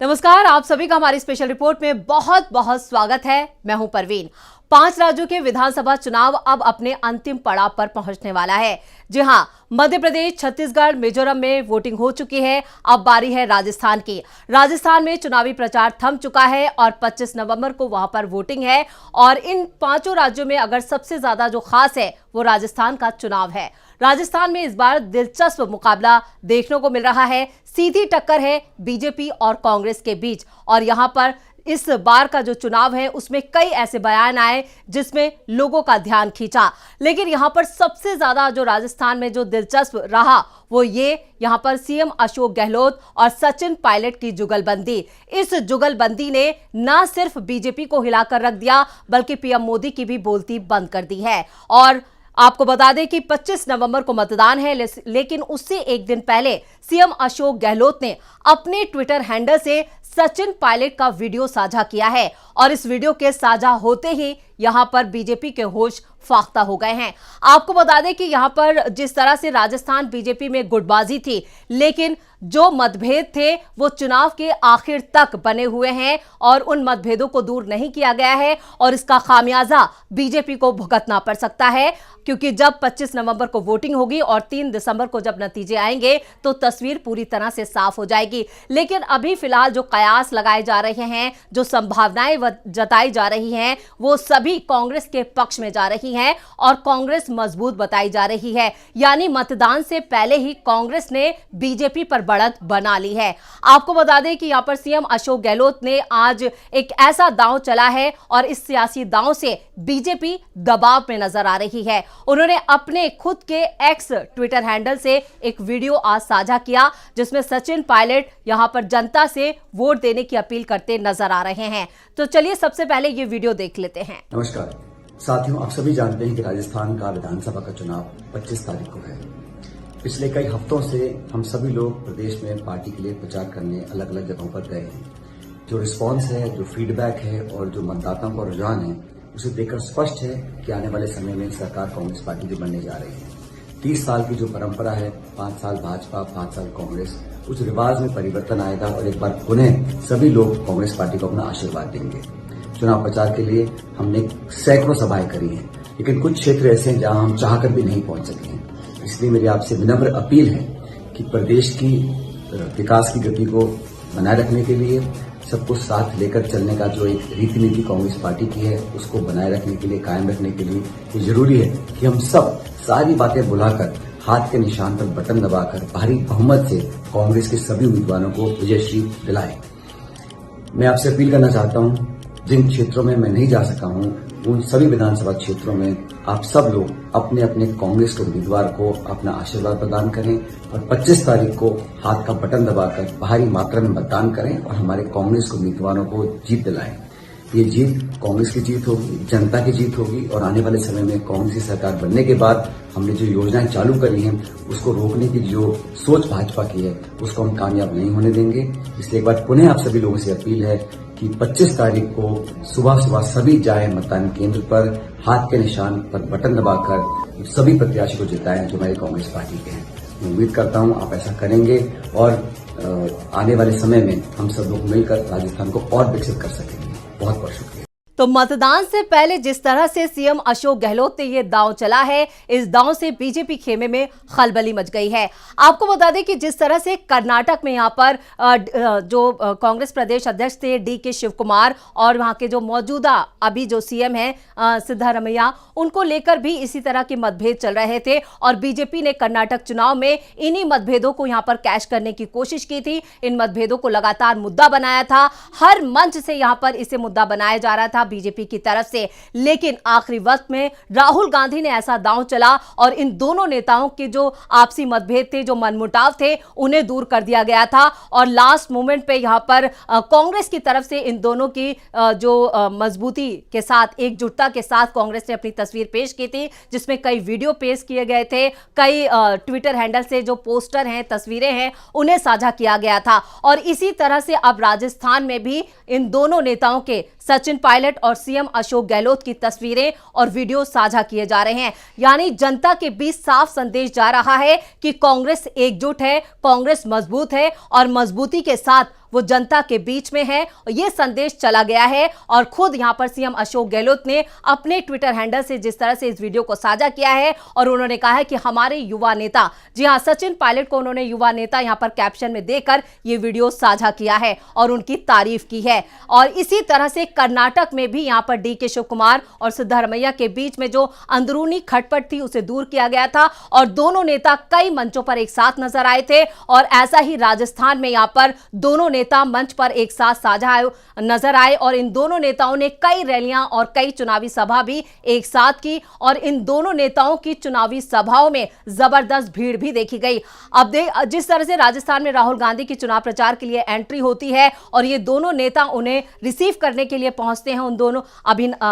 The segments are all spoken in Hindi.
नमस्कार, आप सभी का हमारी स्पेशल रिपोर्ट में बहुत बहुत स्वागत है। मैं हूं परवीन। 5 राज्यों के विधानसभा चुनाव अब अपने अंतिम पड़ाव पर पहुंचने वाला है। जी हां, मध्य प्रदेश, छत्तीसगढ़, मिजोरम में वोटिंग हो चुकी है। अब बारी है राजस्थान की। राजस्थान में चुनावी प्रचार थम चुका है और 25 नवंबर को वहां पर वोटिंग है। और इन 5 राज्यों में अगर सबसे ज्यादा जो खास है वो राजस्थान का चुनाव है। राजस्थान में इस बार दिलचस्प मुकाबला देखने को मिल रहा है। सीधी टक्कर है बीजेपी और कांग्रेस के बीच। और यहां पर इस बार का जो चुनाव है उसमें कई ऐसे बयान आए जिसमें लोगों का ध्यान खींचा। लेकिन यहां पर सबसे ज्यादा जो राजस्थान में जो दिलचस्प रहा वो ये यहां पर सीएम अशोक गहलोत और सचिन पायलट की जुगलबंदी। इस जुगलबंदी ने न सिर्फ बीजेपी को हिलाकर रख दिया बल्कि पीएम मोदी की भी बोलती बंद कर दी है। और आपको बता दें कि 25 नवंबर को मतदान है, लेकिन उससे एक दिन पहले सीएम अशोक गहलोत ने अपने ट्विटर हैंडल से सचिन पायलट का वीडियो साझा किया है। और इस वीडियो के साझा होते ही यहां पर बीजेपी के होश फाख्ता हो गए हैं। आपको बता दें कि यहां पर जिस तरह से राजस्थान बीजेपी में गुटबाजी थी, लेकिन जो मतभेद थे वो चुनाव के आखिर तक बने हुए हैं और उन मतभेदों को दूर नहीं किया गया है। और इसका खामियाजा बीजेपी को भुगतना पड़ सकता है, क्योंकि जब 25 नवंबर को वोटिंग होगी और 3 दिसंबर को जब नतीजे आएंगे तो तस्वीर पूरी तरह से साफ हो जाएगी। लेकिन अभी फिलहाल जो कयास लगाए जा रहे हैं, जो संभावनाएं जताई जा रही हैं, वो सभी कांग्रेस के पक्ष में जा रही हैं और कांग्रेस मजबूत बताई जा रही है। यानी मतदान से पहले ही कांग्रेस ने बीजेपी पर बढ़त बना ली है। आपको बता दें कि यहां पर सीएम अशोक गहलोत ने आज एक ऐसा दांव चला है और इस सियासी दांव से बीजेपी दबाव में नजर आ रही है। उन्होंने अपने खुद के एक्स ट्विटर हैंडल से एक वीडियो आज साझा किया जिसमें सचिन पायलट यहां पर जनता से वोट देने की अपील करते नजर आ रहे हैं। तो चलिए सबसे पहले ये वीडियो देख लेते हैं। नमस्कार साथियों, आप सभी जानते हैं कि राजस्थान का विधानसभा का चुनाव 25 तारीख को है। पिछले कई हफ्तों से हम सभी लोग प्रदेश में पार्टी के लिए प्रचार करने अलग अलग जगहों पर गए हैं। जो रिस्पांस है, जो फीडबैक है और जो मतदाताओं का रुझान है, उसे देखकर स्पष्ट है कि आने वाले समय में सरकार कांग्रेस पार्टी की बनने जा रही है। 30 साल की जो परंपरा है, 5 साल भाजपा, 5 साल कांग्रेस, उस रिवाज में परिवर्तन आएगा और एक बार पुनः सभी लोग कांग्रेस पार्टी को अपना आशीर्वाद देंगे। चुनाव प्रचार के लिए हमने सैकड़ों सभाएं करी हैं, लेकिन कुछ क्षेत्र ऐसे हैं जहां हम चाहकर भी नहीं पहुंच सके हैं। इसलिए मेरी आपसे विनम्र अपील है कि प्रदेश की विकास की गति को बनाए रखने के लिए, सबको साथ लेकर चलने का जो एक रीति नीति कांग्रेस पार्टी की है उसको बनाए रखने के लिए, कायम रखने के लिए ये जरूरी है कि हम सब सारी बातें भुलाकर हाथ के निशान पर बटन दबाकर भारी बहुमत से कांग्रेस के सभी उम्मीदवारों को विजयश्री दिलाएं। मैं आपसे अपील करना चाहता हूं, जिन क्षेत्रों में मैं नहीं जा सका हूं उन सभी विधानसभा क्षेत्रों में आप सब लोग अपने अपने कांग्रेस के उम्मीदवार को अपना आशीर्वाद प्रदान करें और 25 तारीख को हाथ का बटन दबाकर भारी मात्रा में मतदान करें और हमारे कांग्रेस के उम्मीदवारों को जीत दिलाएं। ये जीत कांग्रेस की जीत होगी, जनता की जीत होगी और आने वाले समय में कांग्रेस की सरकार बनने के बाद हमने जो योजनाएं चालू करी हैं उसको रोकने की जो सोच भाजपा की है उसको हम कामयाब नहीं होने देंगे। इसलिए एक बार पुनः आप सभी लोगों से अपील है कि 25 तारीख को सुबह सुबह सभी जाएं मतदान केंद्र पर, हाथ के निशान पर बटन दबाकर सभी प्रत्याशी को जिताएं जो हमारी कांग्रेस पार्टी के हैं। मैं उम्मीद करता हूं आप ऐसा करेंगे और आने वाले समय में हम सब लोग मिलकर राजस्थान को और विकसित कर सकेंगे। बहुत बहुत शुक्रिया। तो मतदान से पहले जिस तरह से सीएम अशोक गहलोत ने यह दांव चला है, इस दांव से बीजेपी खेमे में खलबली मच गई है। आपको बता दें कि जिस तरह से कर्नाटक में यहां पर जो कांग्रेस प्रदेश अध्यक्ष थे DK शिव कुमार और वहां के जो मौजूदा अभी जो सीएम हैं सिद्धारमैया, उनको लेकर भी इसी तरह के मतभेद चल रहे थे और बीजेपी ने कर्नाटक चुनाव में इन्हीं मतभेदों को यहां पर कैश करने की कोशिश की थी। इन मतभेदों को लगातार मुद्दा बनाया था, हर मंच से यहां पर इसे मुद्दा बनाया जा रहा था बीजेपी की तरफ से। लेकिन आखिरी वक्त में राहुल गांधी ने ऐसा दांव चला और इन दोनों नेताओं के जो आपसी मतभेद थे, जो मनमुटाव थे, उन्हें दूर कर दिया गया था। और लास्ट मोमेंट पे यहां पर कांग्रेस की तरफ से इन दोनों की जो मजबूती के साथ, एकजुटता के साथ कांग्रेस ने अपनी तस्वीर पेश की थी, जिसमें कई वीडियो पेश किए गए थे, कई ट्विटर हैंडल से जो पोस्टर हैं, तस्वीरें हैं, उन्हें साझा किया गया था। और इसी तरह से अब राजस्थान में भी इन दोनों नेताओं के, सचिन पायलट और सीएम अशोक गहलोत की तस्वीरें और वीडियो साझा किए जा रहे हैं। यानी जनता के बीच साफ संदेश जा रहा है कि कांग्रेस एकजुट है, कांग्रेस मजबूत है और मजबूती के साथ वो जनता के बीच में है। ये संदेश चला गया है और खुद यहां पर सीएम अशोक गहलोत ने अपने ट्विटर हैंडल से जिस तरह से इस वीडियो को साझा किया है और उन्होंने कहा है कि हमारे युवा नेता, जी हां, सचिन पायलट को उन्होंने युवा नेता यहां पर कैप्शन में देकर यह वीडियो साझा किया है और उनकी तारीफ की है। और इसी तरह से कर्नाटक में भी यहां पर डीके शिव कुमार और सिद्धरमैया के बीच में जो अंदरूनी खटपट थी उसे दूर किया गया था और दोनों नेता कई मंचों पर एक साथ नजर आए थे। और ऐसा ही राजस्थान में यहां पर दोनों नेता मंच पर एक साथ साझा नजर आए और इन दोनों नेताओं ने कई रैलियां और कई चुनावी सभा भी एक साथ की और इन दोनों नेताओं की चुनावी सभाओं में जबरदस्त भीड़ भी देखी गई। अब जिस तरह से राजस्थान में राहुल गांधी की चुनाव प्रचार के लिए एंट्री होती है और ये दोनों नेता उन्हें रिसीव करने के लिए पहुंचते हैं, उन दोनों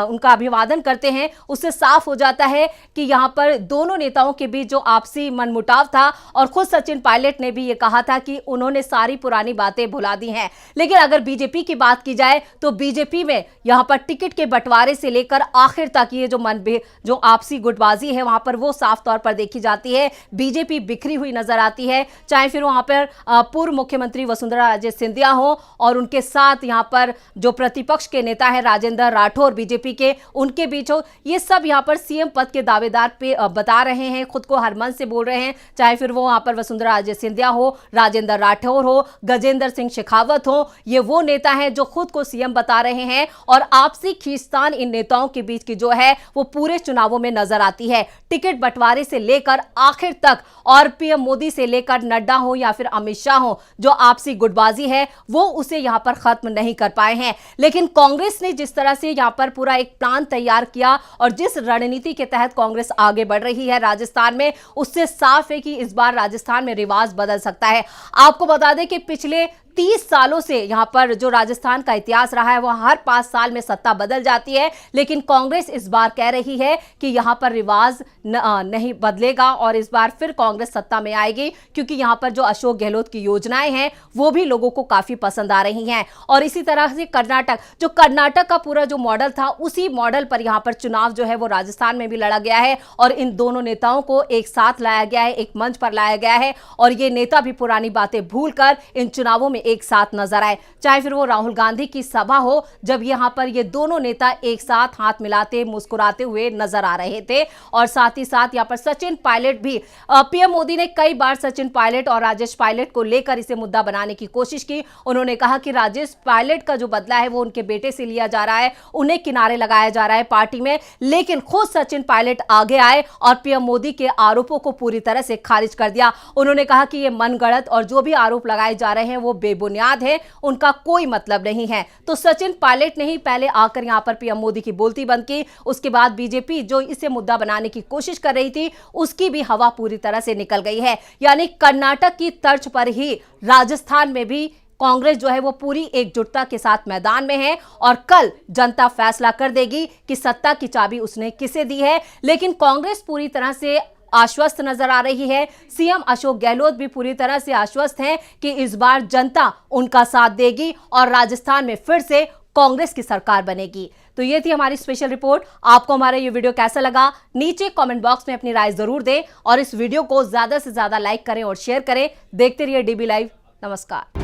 उनका अभिवादन करते हैं, उससे साफ हो जाता है कि यहां पर दोनों नेताओं के बीच जो आपसी मनमुटाव था और खुद सचिन पायलट ने भी यह कहा था कि उन्होंने सारी पुरानी बातें भुला दी हैं। लेकिन अगर बीजेपी की बात की जाए तो बीजेपी में यहां पर टिकट के बंटवारे से लेकर आखिर तक ये जो आपसी गुटबाजी है वहां पर वो साफ तौर पर देखी जाती है। बीजेपी बिखरी हुई नजर आती है, चाहे फिर वहां पर पूर्व मुख्यमंत्री वसुंधरा राजे सिंधिया हो और उनके साथ यहां पर जो प्रतिपक्ष के नेता है राजेंद्र राठौर बीजेपी के, उनके बीच हो। ये सब यहां पर सीएम पद के दावेदार पे बता रहे हैं, खुद को हरमन से बोल रहे हैं, चाहे फिर वो वहां पर वसुंधरा राजे सिंधिया हो, राजेंद्र राठौर हो, गजेंद्र सिंह शेखावत हो, ये वो नेता हैं जो खुद को सीएम बता रहे हैं। और आपसी खींचतान इन नेताओं के बीच की जो है वो पूरे चुनावों में नजर आती है। टिकट बंटवारे से लेकर आखिर तक और पीएम मोदी से लेकर नड्डा हो या फिर अमित शाह हो, जो आपसी गुटबाजी है वो उसे यहां पर खत्म नहीं कर पाए हैं। लेकिन कांग्रेस ने जिस तरह से यहां पर पूरा एक प्लान तैयार किया और जिस रणनीति के तहत कांग्रेस आगे बढ़ रही है राजस्थान में, उससे साफ है कि इस बार राजस्थान में रिवाज बदल सकता है। आपको बता दें कि पिछले 30 सालों से यहां पर जो राजस्थान का इतिहास रहा है वह हर 5 साल में सत्ता बदल जाती है, लेकिन कांग्रेस इस बार कह रही है कि यहां पर रिवाज नहीं बदलेगा और इस बार फिर कांग्रेस सत्ता में आएगी, क्योंकि यहां पर जो अशोक गहलोत की योजनाएं हैं वो भी लोगों को काफी पसंद आ रही हैं। और इसी तरह से कर्नाटक का पूरा जो मॉडल था उसी मॉडल पर यहां पर चुनाव जो है वो राजस्थान में भी लड़ा गया है और इन दोनों नेताओं को एक साथ लाया गया है, एक मंच पर लाया गया है और ये नेता भी पुरानी बातें भूलकर इन चुनावों में एक साथ नजर आए, चाहे फिर वो राहुल गांधी की सभा हो जब यहां पर ये दोनों नेता एक साथ हाथ मिलाते मुस्कुराते हुए नजर आ रहे थे। और साथ ही साथ यहां पर सचिन पायलट भी, पीएम मोदी ने कई बार सचिन पायलट और राजेश पायलट को लेकर इसे मुद्दा बनाने की कोशिश की। उन्होंने कहा कि राजेश पायलट का जो बदला है वो उनके बेटे से लिया जा रहा है, उन्हें किनारे लगाया जा रहा है पार्टी में। लेकिन खुद सचिन पायलट आगे आए और पीएम मोदी के आरोपों को पूरी तरह से खारिज कर दिया। उन्होंने कहा कि ये मनगढ़ंत और जो भी आरोप लगाए जा रहे हैं वो बेबुनियाद है, उनका कोई मतलब नहीं है। तो सचिन पायलट ने ही पहले आकर यहां पर पीएम मोदी की बोलती बंद की। उसके बाद बीजेपी जो इसे मुद्दा बनाने की कोशिश कर रही थी उसकी भी हवा पूरी तरह से निकल गई है। यानी कर्नाटक की तर्ज पर ही राजस्थान में भी कांग्रेस जो है वो पूरी एकजुटता के साथ मैदान में है और कल जनता फैसला कर देगी कि सत्ता की चाबी उसने किसे दी है। लेकिन कांग्रेस पूरी तरह से आश्वस्त नजर आ रही है, सीएम अशोक गहलोत भी पूरी तरह से आश्वस्त हैं कि इस बार जनता उनका साथ देगी और राजस्थान में फिर से कांग्रेस की सरकार बनेगी। तो ये थी हमारी स्पेशल रिपोर्ट। आपको हमारा ये वीडियो कैसा लगा नीचे कमेंट बॉक्स में अपनी राय जरूर दें और इस वीडियो को ज्यादा से ज्यादा लाइक करें और शेयर करें। देखते रहिए डीबी लाइव। नमस्कार।